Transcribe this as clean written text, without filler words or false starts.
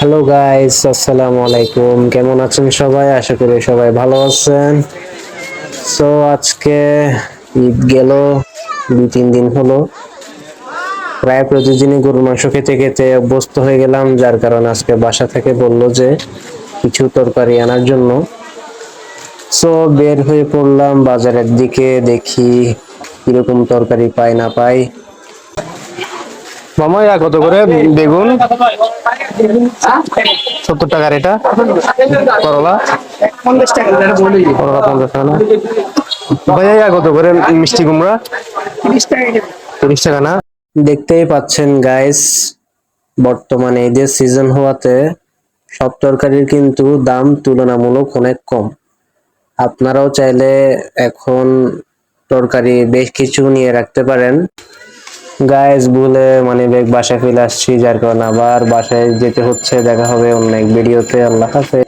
Hello guys, আসসালামু আলাইকুম। কেমন আছেন সবাই? আশা করি সবাই ভালো আছেন। সো আজকে ঈদ গেল, 2-3 দিন হলো। প্রায় প্রতিদিনই গরুর মাংস খেতে খেতে অভ্যস্ত হয়ে গেলাম, যার কারণে আজকে বাসা থেকে বললো যে কিছু তরকারি আনার জন্য। সো বের হয়ে পড়লাম বাজারের দিকে, দেখি কিরকম তরকারি পাই না পাই। মামা কত করে বেগুন? 70 টাকার এটা। করলা? 50 টাকা। করলা 50 টাকা না? ভাইয়া কত করে মিষ্টি কুমড়া? 30 টাকা। 30 টাকা না? দেখতেই পাচ্ছেন গাইস, বর্তমানে ঈদের সিজন হওয়াতে সব তরকারির কিন্তু দাম তুলনামূলক অনেক কম। আপনারাও চাইলে এখন তরকারি বেশ কিছু নিয়ে রাখতে পারেন। গাইস, ভুলে মানে ব্যাগ বাসায় ফেলে আসছি, যার কারণে আবার বাসায় যেতে হচ্ছে। দেখা হবে অন্য এক ভিডিওতে। আল্লাহ হাফেজ।